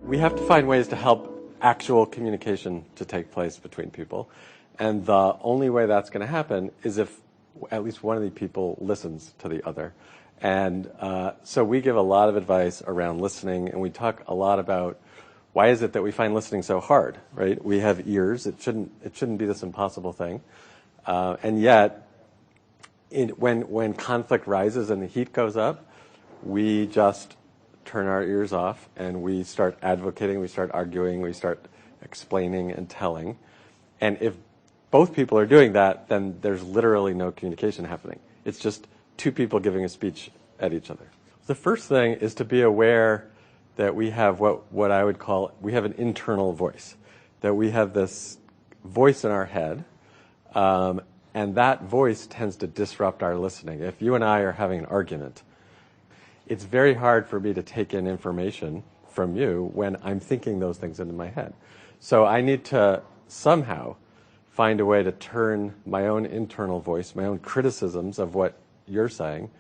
We have to find ways to help actual communication to take place between people. And the only way that's going to happen is if at least one of the people listens to the other. And so we give a lot of advice around listening, and we talk a lot about why is it that we find listening so hard, right? We have ears. It shouldn't be this impossible thing. And yet, when conflict rises and the heat goes up, we just turn our ears off and we start advocating, we start arguing, we start explaining and telling. And if both people are doing that, then there's literally no communication happening. It's just two people giving a speech at each other. The first thing is to be aware that we have what I would call, we have an internal voice, that we have this voice in our head, and that voice tends to disrupt our listening. If you and I are having an argument, it's very hard for me to take in information from you when I'm thinking those things into my head. So I need to somehow find a way to turn my own internal voice, my own criticisms of what you're saying,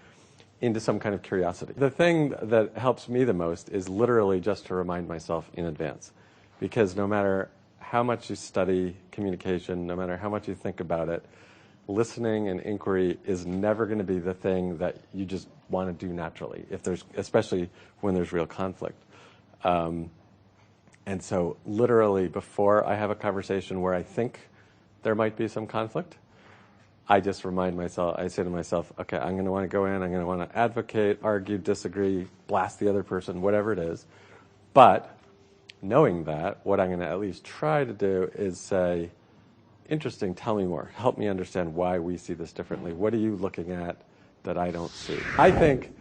into some kind of curiosity. The thing that helps me the most is literally just to remind myself in advance. Because no matter how much you study communication, no matter how much you think about it, listening and inquiry is never going to be the thing that you just want to do naturally, especially when there's real conflict. And so literally before I have a conversation where I think there might be some conflict, I just remind myself, I say to myself, okay, I'm going to want to go in, I'm going to want to advocate, argue, disagree, blast the other person, whatever it is. But knowing that, what I'm going to at least try to do is say, interesting, tell me more. Help me understand why we see this differently. What are you looking at that I don't see? I think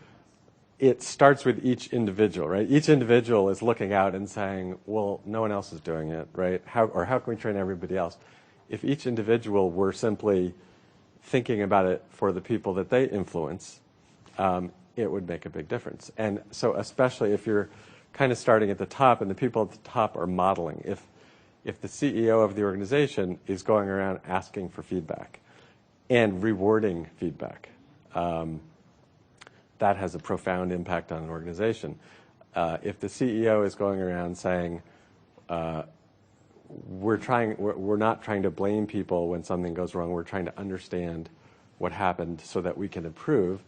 it starts with each individual, right? Each individual is looking out and saying, well, no one else is doing it, right? How can we train everybody else? If each individual were simply thinking about it for the people that they influence, it would make a big difference. And so especially if you're kind of starting at the top and the people at the top are modeling, if the CEO of the organization is going around asking for feedback and rewarding feedback, that has a profound impact on an organization. If the CEO is going around saying, we're not trying to blame people when something goes wrong, we're trying to understand what happened so that we can improve,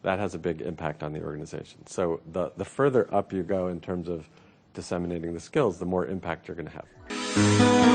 that has a big impact on the organization. So the further up you go in terms of disseminating the skills, the more impact you're going to have.